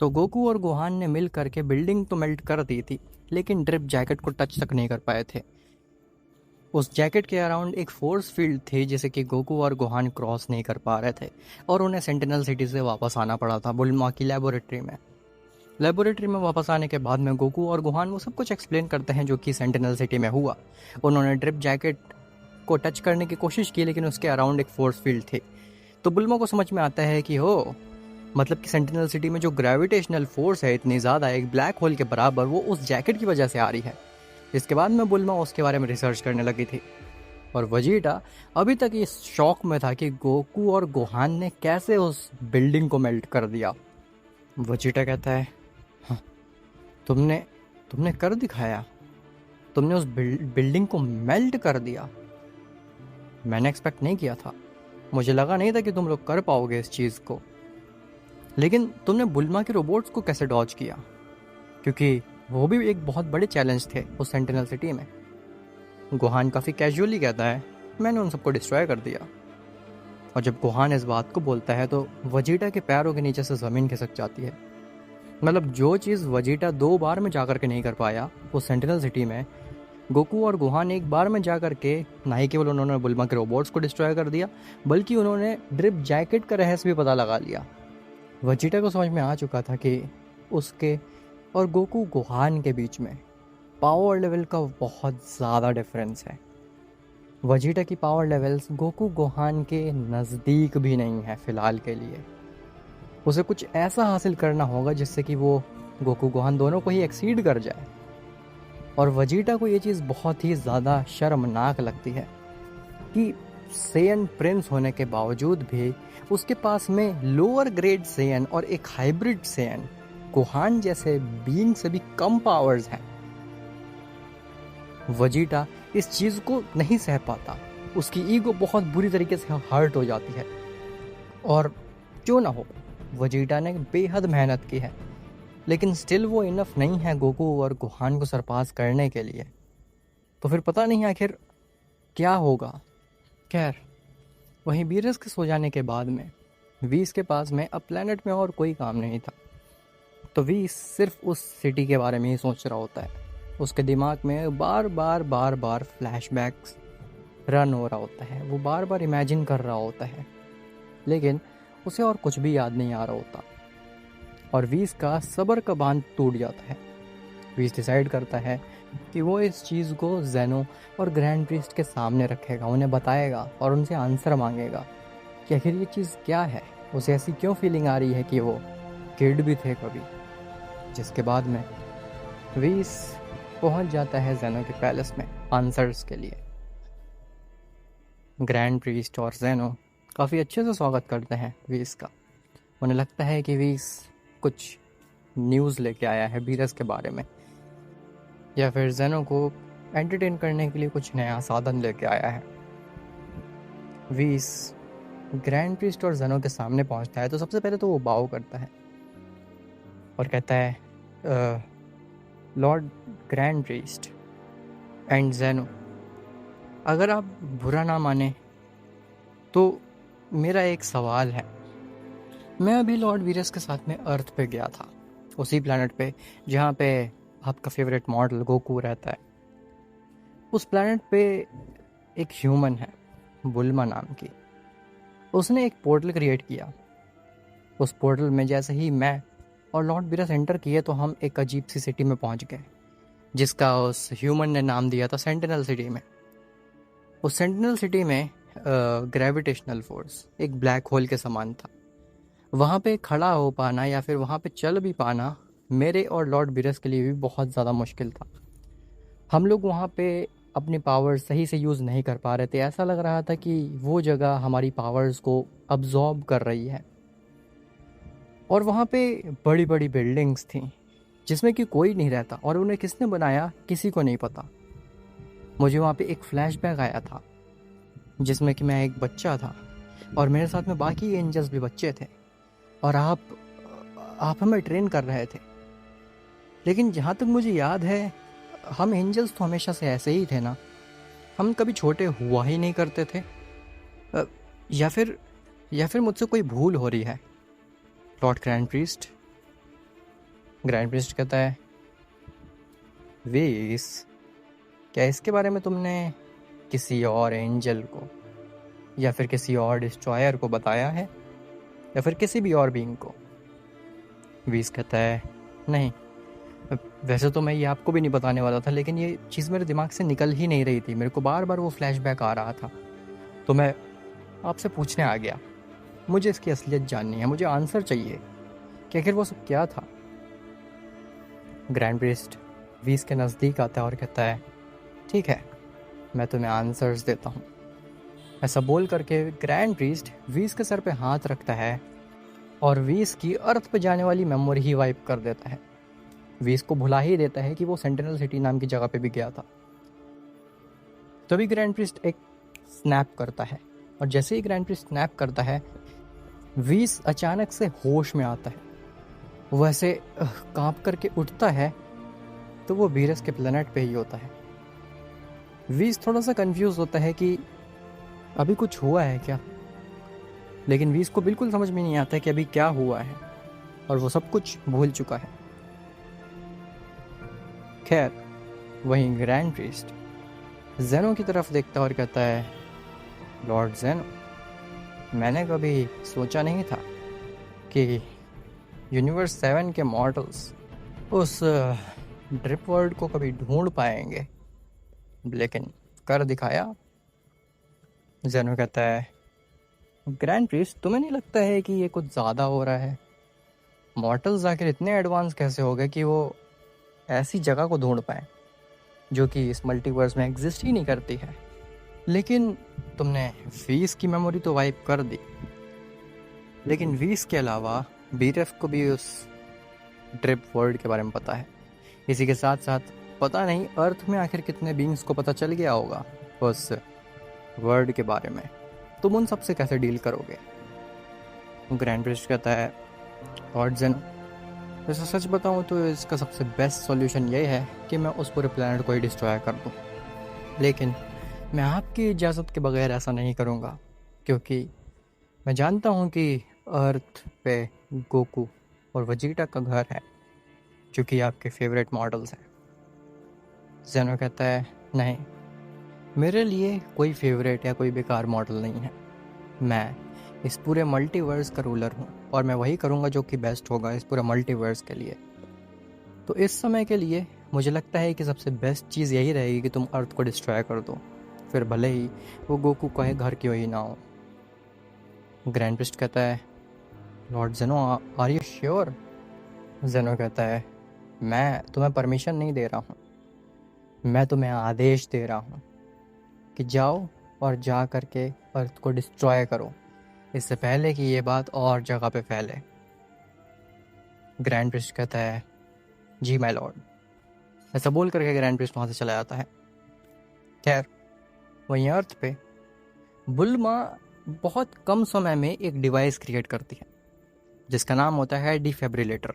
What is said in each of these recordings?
तो गोकू और गोहान ने मिल करके बिल्डिंग तो मेल्ट कर दी थी, लेकिन ड्रिप जैकेट को टच तक नहीं कर पाए थे। उस जैकेट के अराउंड एक फोर्स फील्ड थी जिसे कि गोकू और गोहान क्रॉस नहीं कर पा रहे थे, और उन्हें सेंटिनल सिटी से वापस आना पड़ा था बुल्मा की लेबोरेटरी में। लेबोरेटरी में वापस आने के बाद में गोकू और गोहान वो सब कुछ एक्सप्लेन करते हैं जो कि सेंटिनल सिटी में हुआ। उन्होंने ड्रिप जैकेट को टच करने की कोशिश की, लेकिन उसके अराउंड एक फोर्स फील्ड थी। तो बुल्मा को समझ में आता है कि हो मतलब कि सेंटिनल सिटी में जो ग्रेविटेशनल फोर्स है इतनी ज़्यादा, एक ब्लैक होल के बराबर, वो उस जैकेट की वजह से आ रही है। इसके बाद में बुल्मा उसके बारे में रिसर्च करने लगी थी, और वजीटा अभी तक इस शौक में था कि गोकू और गोहान ने कैसे उस बिल्डिंग को मेल्ट कर दिया। वजीटा कहता है, हाँ, तुमने तुमने कर दिखाया, तुमने उस बिल्डिंग को मेल्ट कर दिया। मैंने एक्सपेक्ट नहीं किया था, मुझे लगा नहीं था कि तुम लोग कर पाओगे इस चीज़ को। लेकिन तुमने बुल्मा के रोबोट्स को कैसे डॉज किया, क्योंकि वो भी एक बहुत बड़े चैलेंज थे उस सेंटिनल सिटी में। गोहान काफ़ी कैजुअली कहता है, मैंने उन सबको डिस्ट्रॉय कर दिया। और जब गोहान इस बात को बोलता है तो वजीटा के पैरों के नीचे से ज़मीन खिसक जाती है। मतलब जो चीज़ वजीटा 2 बार में जा के नहीं कर पाया उस सेंटिनल सिटी में, गोकू और गोहान एक बार में जा के ना ही केवल उन्होंने बुल्मा के रोबोट्स को डिस्ट्रॉय कर दिया, बल्कि उन्होंने ड्रिप जैकेट का रहस्य भी पता लगा लिया। वजीटा को समझ में आ चुका था कि उसके और गोकू गोहान के बीच में पावर लेवल का बहुत ज़्यादा डिफरेंस है। वजीटा की पावर लेवल्स गोकू गोहान के नज़दीक भी नहीं है फ़िलहाल के लिए। उसे कुछ ऐसा हासिल करना होगा जिससे कि वो गोकू गोहान दोनों को ही एक्सीड कर जाए। और वजीटा को ये चीज़ बहुत ही ज़्यादा शर्मनाक लगती है कि सेयन प्रिंस होने के बावजूद भी उसके पास में लोअर ग्रेड सेयन और एक हाइब्रिड सेयन गोहान जैसे बीइंग से भी कम पावर्स हैं। वजीटा इस चीज़ को नहीं सह पाता, उसकी ईगो बहुत बुरी तरीके से हर्ट हो जाती है। और क्यों ना हो, वजीटा ने बेहद मेहनत की है, लेकिन स्टिल वो इनफ नहीं है गोकू और गोहान को सरपास करने के लिए। तो फिर पता नहीं आखिर क्या होगा। खैर, वहीं बीरस के सो जाने के बाद में वीस के पास में अब प्लेनेट में और कोई काम नहीं था। तो वीस सिर्फ उस सिटी के बारे में ही सोच रहा होता है। उसके दिमाग में बार बार फ्लैशबैक्स रन हो रहा होता है, वो बार बार इमेजिन कर रहा होता है, लेकिन उसे और कुछ भी याद नहीं आ रहा होता। और वीस का सब्र का बांध टूट जाता है। वीस डिसाइड करता है कि वो इस चीज़ को जेनो और ग्रैंड प्रीस्ट के सामने रखेगा, उन्हें बताएगा और उनसे आंसर मांगेगा कि आखिर ये चीज़ क्या है, उसे ऐसी क्यों फीलिंग आ रही है कि वो किड भी थे कभी। जिसके बाद में वीस पहुंच जाता है जेनो के पैलेस में आंसर्स के लिए। ग्रैंड प्रीस्ट और जेनो काफ़ी अच्छे से स्वागत करते हैं वीस का। उन्हें लगता है कि वीस कुछ न्यूज़ लेके आया है बीरस के बारे में, या फिर जेनो को एंटरटेन करने के लिए कुछ नया साधन लेके आया है। वीस ग्रैंड प्रीस्ट और जेनो के सामने पहुंचता है तो सबसे पहले तो वो बाव करता है और कहता है, लॉर्ड ग्रैंड प्रीस्ट एंड जेनो, अगर आप बुरा ना माने तो मेरा एक सवाल है। मैं अभी लॉर्ड वीरस के साथ में अर्थ पे गया था, उसी प्लैनेट पे जहाँ पे आपका फेवरेट मॉडल गोकू रहता है। उस प्लैनेट पे एक ह्यूमन है बुल्मा नाम की, उसने एक पोर्टल क्रिएट किया। उस पोर्टल में जैसे ही मैं और लॉर्ड वीरस एंटर किए तो हम एक अजीब सी सिटी में पहुंच गए, जिसका उस ह्यूमन ने नाम दिया था सेंटिनल सिटी में। उस सेंटिनल सिटी में ग्रेविटेशनल फोर्स एक ब्लैक होल के समान था। वहाँ पे खड़ा हो पाना या फिर वहाँ पे चल भी पाना मेरे और लॉर्ड बीरस के लिए भी बहुत ज़्यादा मुश्किल था। हम लोग वहाँ पे अपनी पावर्स सही से यूज़ नहीं कर पा रहे थे। ऐसा लग रहा था कि वो जगह हमारी पावर्स को अब्जॉर्ब कर रही है। और वहाँ पे बड़ी बड़ी बिल्डिंग्स थी जिसमें कि कोई नहीं रहता, और उन्हें किसने बनाया किसी को नहीं पता। मुझे वहाँ पे एक फ्लैशबैक आया था जिसमें कि मैं एक बच्चा था और मेरे साथ में बाकी एंजल्स भी बच्चे थे, और आप हमें ट्रेन कर रहे थे। लेकिन जहाँ तक मुझे याद है, हम एंजल्स तो हमेशा से ऐसे ही थे ना, हम कभी छोटे हुआ ही नहीं करते थे। या फिर मुझसे कोई भूल हो रही है Lord grand priest. Grand priest कहता है, विस, क्या इसके बारे में तुमने किसी और एंजल को या फिर किसी और डिस्ट्रॉयर को बताया है, या फिर किसी भी और बीइंग को? विस कहता है, नहीं, वैसे तो मैं ये आपको भी नहीं बताने वाला था, लेकिन ये चीज़ मेरे दिमाग से निकल ही नहीं रही थी। मेरे को बार बार वो फ्लैशबैक आ रहा था, तो मैं आपसे पूछने आ गया। मुझे इसकी असलियत जाननी है, मुझे आंसर चाहिए कि आखिर वो सब क्या था। ग्रैंड प्रिस्ट वीस के नज़दीक आता है और कहता है, ठीक है, मैं तुम्हें आंसर्स देता हूँ। ऐसा बोल करके ग्रैंड प्रिस्ट वीस के सर पे हाथ रखता है और वीस की अर्थ पे जाने वाली मेमोरी ही वाइप कर देता है। वीस को भुला ही देता है कि वो सेंटिनल सिटी नाम की जगह पे भी गया था। तभी ग्रैंड प्रिस्ट एक स्नैप करता है, और जैसे ही ग्रैंड प्रिस्ट स्नैप करता है, वीस अचानक से होश में आता है। वो ऐसे कांप करके उठता है, तो वो वीरस के प्लेनेट पे ही होता है। वीस थोड़ा सा कंफ्यूज होता है कि अभी कुछ हुआ है क्या, लेकिन वीस को बिल्कुल समझ में नहीं आता कि अभी क्या हुआ है, और वो सब कुछ भूल चुका है। खैर, वहीं ग्रैंड प्रिस्ट जेनो की तरफ देखता और कहता है, लॉर्ड जेनो, मैंने कभी सोचा नहीं था कि यूनिवर्स 7 के मॉर्टल्स उस ड्रिप वर्ल्ड को कभी ढूंढ पाएंगे, लेकिन कर दिखाया। जेनो कहता है, ग्रैंड प्रिस्ट, तुम्हें नहीं लगता है कि ये कुछ ज़्यादा हो रहा है? मॉर्टल्स आखिर इतने एडवांस कैसे हो गए कि वो ऐसी जगह को ढूंढ पाए जो कि इस मल्टीवर्स में एग्जिस्ट ही नहीं करती है? लेकिन तुमने वीस की मेमोरी तो वाइप कर दी, लेकिन वीस के अलावा बीरेफ को भी उस ड्रिप वर्ल्ड के बारे में पता है। इसी के साथ साथ पता नहीं अर्थ में आखिर कितने बीइंग्स को पता चल गया होगा उस वर्ल्ड के बारे में। तुम उन सब से कैसे डील करोगे? ग्रैंड प्रिस्ट कहता है, लॉर्ड जेनो, वैसे सच बताऊं तो इसका सबसे बेस्ट सॉल्यूशन यही है कि मैं उस पूरे प्लेनेट को ही डिस्ट्रॉय कर दूं, लेकिन मैं आपकी इजाज़त के बगैर ऐसा नहीं करूंगा, क्योंकि मैं जानता हूं कि अर्थ पे गोकू और वजीटा का घर है, जो कि आपके फेवरेट मॉडल्स हैं। जेनो कहता है, नहीं, मेरे लिए कोई फेवरेट या कोई बेकार मॉडल नहीं है। मैं इस पूरे मल्टीवर्स का रूलर हूँ, और मैं वही करूँगा जो कि बेस्ट होगा इस पूरे मल्टीवर्स के लिए। तो इस समय के लिए मुझे लगता है कि सबसे बेस्ट चीज़ यही रहेगी कि तुम अर्थ को डिस्ट्रॉय कर दो, फिर भले ही वो गोकू कहे घर क्यों ही ना हो। ग्रैंड प्रिस्ट कहता है, लॉर्ड जेनो, आर यू श्योर? जेनो कहता है, मैं तुम्हें परमिशन नहीं दे रहा हूँ, मैं तुम्हें आदेश दे रहा हूँ कि जाओ और जा करके अर्थ को डिस्ट्रॉय करो, इससे पहले कि ये बात और जगह पे फैले। ग्रैंड प्रिस्ट कहता है, जी माय लॉर्ड। ऐसा बोल करके ग्रैंड प्रिस्ट वहाँ से चला जाता है। खैर, वहीं अर्थ पे बुल्मा बहुत कम समय में एक डिवाइस क्रिएट करती है जिसका नाम होता है डिफेब्रिलेटर।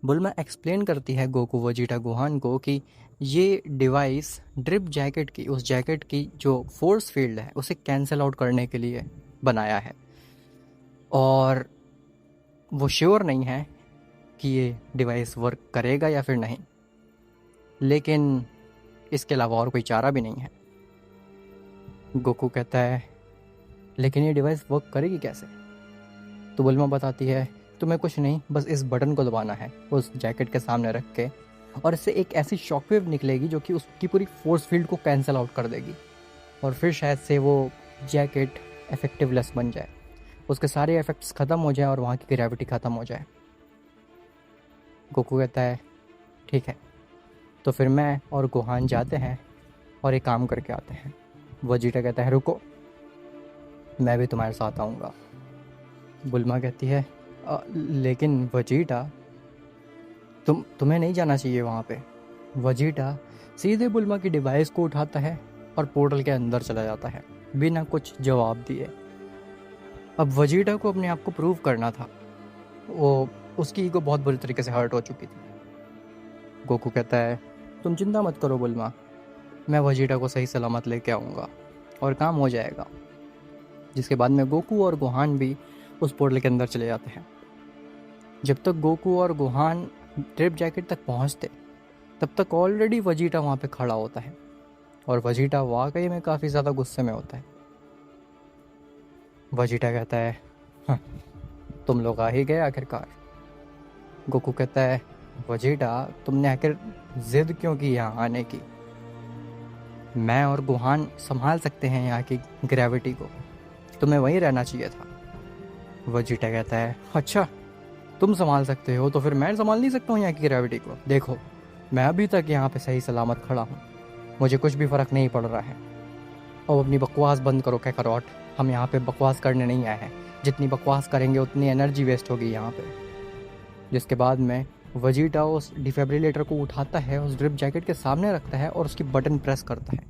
बुल्मा एक्सप्लेन करती है गोकू वजीटा गोहान को कि ये डिवाइस ड्रिप जैकेट की, उस जैकेट की जो फोर्स फील्ड है उसे कैंसिल आउट करने के लिए बनाया है, और वो श्योर नहीं है कि ये डिवाइस वर्क करेगा या फिर नहीं, लेकिन इसके अलावा और कोई चारा भी नहीं है। गोकू कहता है, लेकिन ये डिवाइस वर्क करेगी कैसे? तो बुल्मा बताती है, तुम्हें कुछ नहीं, बस इस बटन को दबाना है उस जैकेट के सामने रख के, और इससे एक ऐसी शॉकवेव निकलेगी जो कि उसकी पूरी फोर्स फील्ड को कैंसिल आउट कर देगी, और फिर शायद से वो जैकेट इफेक्टिवलेस बन जाए, उसके सारे इफेक्ट्स ख़त्म हो जाए और वहाँ की ग्रेविटी ख़त्म हो जाए। गोकू कहता है, ठीक है, तो फिर मैं और गोहान जाते हैं और एक काम करके आते हैं। वजीटा कहता है, रुको, मैं भी तुम्हारे साथ आऊँगा। बुल्मा कहती है, लेकिन वजीटा, तुम्हें नहीं जाना चाहिए वहाँ पे। वजीटा सीधे बुल्मा की डिवाइस को उठाता है और पोर्टल के अंदर चला जाता है बिना कुछ जवाब दिए। अब वजीटा को अपने आप को प्रूव करना था, वो उसकी ईगो बहुत बुरी तरीके से हर्ट हो चुकी थी। गोकू कहता है, तुम चिंता मत करो बुल्मा, मैं वजीटा को सही सलामत लेके आऊँगा और काम हो जाएगा। जिसके बाद में गोकू और गोहान भी उस पोर्टल के अंदर चले जाते हैं। जब तक गोकू और गोहान ड्रिप जैकेट तक पहुंचते तब तक ऑलरेडी वजीटा वहाँ पे खड़ा होता है और वजीटा वाकई में काफ़ी ज़्यादा गुस्से में होता है। वजीटा कहता है, "हाँ, तुम लोग आ ही गए आखिरकार।" गोकू कहता है, वजीटा तुमने आखिर जिद क्यों की यहाँ आने की? मैं और गुहान संभाल सकते हैं यहाँ की ग्रेविटी को, तुम्हें वहीं रहना चाहिए था। वजीटा कहता है, अच्छा तुम संभाल सकते हो तो फिर मैं संभाल नहीं सकता हूँ यहाँ की ग्रेविटी को? देखो मैं अभी तक यहाँ पे सही सलामत खड़ा हूँ, मुझे कुछ भी फ़र्क नहीं पड़ रहा है। अब अपनी बकवास बंद करो कैकरॉट, हम यहाँ पे बकवास करने नहीं आए हैं, जितनी बकवास करेंगे उतनी एनर्जी वेस्ट होगी यहाँ पे। जिसके बाद में वजीटा उस डिफिब्रिलेटर को उठाता है, उस ड्रिप जैकेट के सामने रखता है और उसकी बटन प्रेस करता है।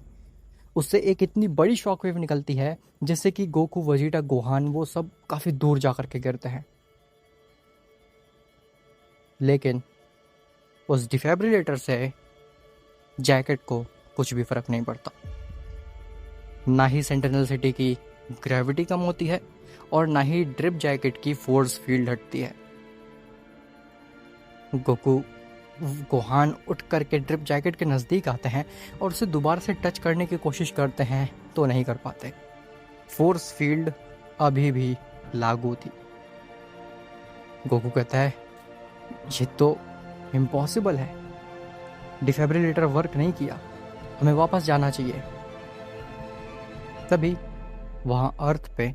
उससे एक इतनी बड़ी शॉकवेव निकलती है जिससे कि गोकू, वजीटा, गोहान वो सब काफ़ी दूर जा कर के गिरते हैं। लेकिन उस डिफिब्रिलेटर से जैकेट को कुछ भी फर्क नहीं पड़ता। ना ही सेंटिनल सिटी की ग्रेविटी कम होती है और ना ही ड्रिप जैकेट की फोर्स फील्ड हटती है। गोकू, गोहान उठ करके ड्रिप जैकेट के नज़दीक आते हैं और उसे दोबारा से टच करने की कोशिश करते हैं तो नहीं कर पाते। फोर्स फील्ड अभी भी लागू थी। गोकू कहता है, ये तो इम्पॉसिबल है, डिफिब्रिलेटर वर्क नहीं किया, हमें वापस जाना चाहिए। तभी वहाँ अर्थ पे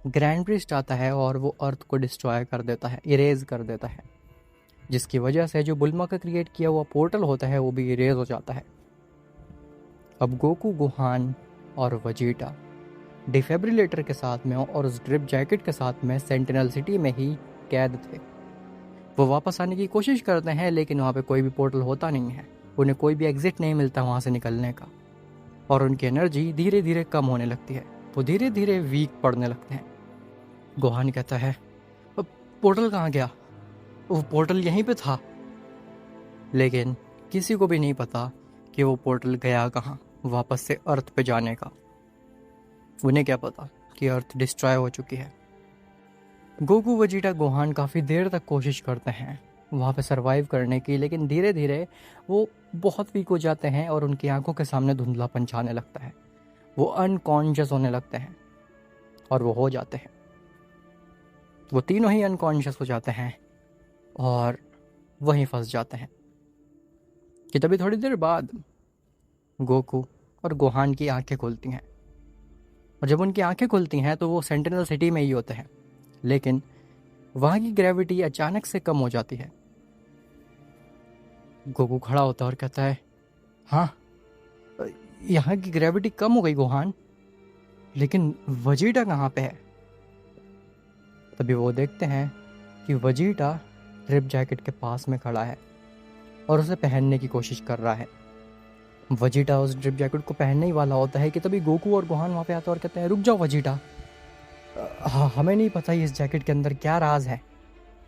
ग्रैंड प्रीस्ट आता है और वो अर्थ को डिस्ट्रॉय कर देता है, इरेज कर देता है, जिसकी वजह से जो बुल्मा का क्रिएट किया हुआ पोर्टल होता है वो भी इरेज हो जाता है। अब गोकू, गोहान और वजीटा डिफिब्रिलेटर के साथ में और उस ड्रिप जैकेट के साथ में सेंटिनल सिटी में ही कैद थे। वो वापस आने की कोशिश करते हैं लेकिन वहाँ पे कोई भी पोर्टल होता नहीं है, उन्हें कोई भी एग्जिट नहीं मिलता वहाँ से निकलने का और उनकी एनर्जी धीरे धीरे कम होने लगती है, वो धीरे धीरे वीक पड़ने लगते हैं। गोहान कहता है, पोर्टल कहाँ गया? वो पोर्टल यहीं पे था। लेकिन किसी को भी नहीं पता कि वो पोर्टल गया कहाँ वापस से अर्थ पे जाने का। उन्हें क्या पता कि अर्थ डिस्ट्रॉय हो चुकी है। गोकू, वजीटा, गोहान काफ़ी देर तक कोशिश करते हैं वहाँ पे सरवाइव करने की, लेकिन धीरे धीरे वो बहुत वीक हो जाते हैं और उनकी आंखों के सामने धुंधलापन छाने लगता है। वो अनकॉन्शियस होने लगते हैं और वो हो जाते हैं। वो तीनों ही अनकॉन्शियस हो जाते हैं और वहीं फंस जाते हैं कि तभी थोड़ी देर बाद गोकू और गोहान की आंखें खुलती हैं और जब उनकी आंखें खुलती हैं तो वो सेंटिनल सिटी में ही होते हैं, लेकिन वहाँ की ग्रेविटी अचानक से कम हो जाती है। गोकू खड़ा होता है और कहता है, हाँ यहाँ की ग्रेविटी कम हो गई गोहान, लेकिन वजीटा कहाँ पे है? तभी वो देखते हैं कि वजीटा ड्रिप जैकेट के पास में खड़ा है और उसे पहनने की कोशिश कर रहा है। वजीटा उस ड्रिप जैकेट को पहनने ही वाला होता है कि तभी गोकू और गोहान वहाँ पे आते हैं और कहते हैं, रुक जाओ वजीटा, हाँ हमें नहीं पता इस जैकेट के अंदर क्या राज है,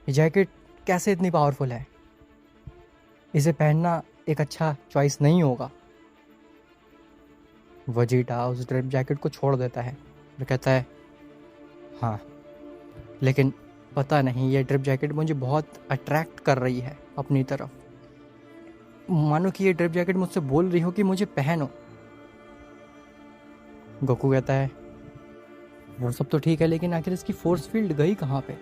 ये जैकेट कैसे इतनी पावरफुल है, इसे पहनना एक अच्छा चॉइस नहीं होगा। वजीटा उस ड्रिप जैकेट को छोड़ देता है और कहता है, हाँ लेकिन पता नहीं ये ड्रिप जैकेट मुझे बहुत अट्रैक्ट कर रही है अपनी तरफ, मानो कि ये ड्रिप जैकेट मुझसे बोल रही हो कि मुझे पहनो। गोकू कहता है, वो सब तो ठीक है लेकिन आखिर इसकी फोर्स फील्ड गई कहाँ पे?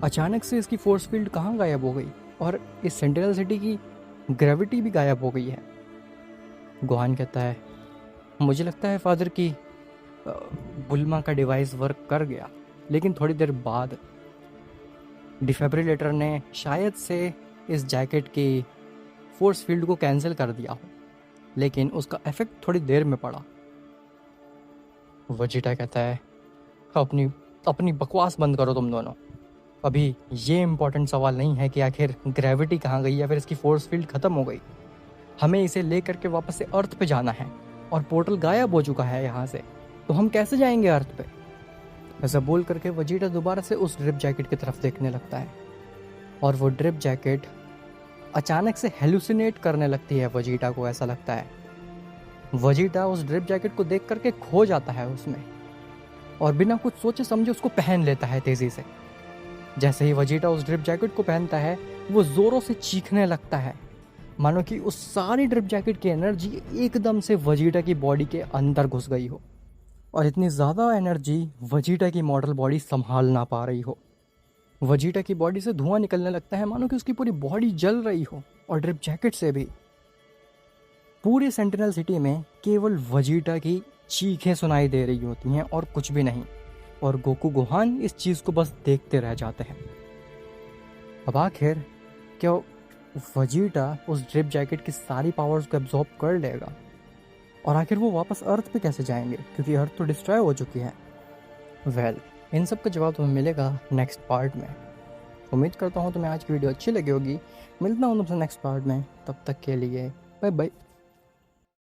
अचानक से इसकी फोर्स फील्ड कहाँ गायब हो गई और इस सेंटिनल सिटी की ग्रेविटी भी गायब हो गई है। गोहान कहता है, मुझे लगता है फादर की बुल्मा का डिवाइस वर्क कर गया, लेकिन थोड़ी देर बाद डिफिब्रिलेटर ने शायद से इस जैकेट की फोर्स फील्ड को कैंसिल कर दिया हो, लेकिन उसका इफेक्ट थोड़ी देर में पड़ा। वजीटा कहता है, अपनी बकवास बंद करो तुम दोनों, अभी ये इम्पोर्टेंट सवाल नहीं है कि आखिर ग्रेविटी कहाँ गई या फिर इसकी फोर्स फील्ड ख़त्म हो गई, हमें इसे ले करके वापस से अर्थ पे जाना है और पोर्टल गायब हो चुका है यहाँ से, तो हम कैसे जाएंगे अर्थ पे? ऐसा बोल करके वजीटा दोबारा से उस ड्रिप जैकेट की तरफ देखने लगता है और वो ड्रिप जैकेट अचानक से हेलुसिनेट करने लगती है। वजीटा को ऐसा लगता है, वजीटा उस ड्रिप जैकेट को देख करके खो जाता है उसमें और बिना कुछ सोचे समझे उसको पहन लेता है तेज़ी से। जैसे ही वजीटा उस ड्रिप जैकेट को पहनता है वो ज़ोरों से चीखने लगता है, मानो कि उस सारी ड्रिप जैकेट की एनर्जी एकदम से वजीटा की बॉडी के अंदर घुस गई हो, और इतनी ज़्यादा एनर्जी वजीटा की मॉडल बॉडी संभाल ना पा रही हो। वजीटा की बॉडी से धुआं निकलने लगता है, मानो कि उसकी पूरी बॉडी जल रही हो, और ड्रिप जैकेट से भी। पूरी सेंटिनल सिटी में केवल वजीटा की चीखें सुनाई दे रही होती हैं और कुछ भी नहीं, और गोकू गोहान इस चीज़ को बस देखते रह जाते हैं। अब आखिर क्या वजीटा उस ड्रिप जैकेट की सारी पावर्स को एब्जॉर्ब कर लेगा, और आखिर वो वापस अर्थ पे कैसे जाएंगे, क्योंकि अर्थ तो डिस्ट्रॉय हो चुकी है। इन सब का जवाब तुम्हें मिलेगा नेक्स्ट पार्ट में। उम्मीद करता हूँ तुम्हें आज की वीडियो अच्छी लगी होगी। मिलता हूँ तुमसे नेक्स्ट पार्ट में, तब तक के लिए बाय बाय।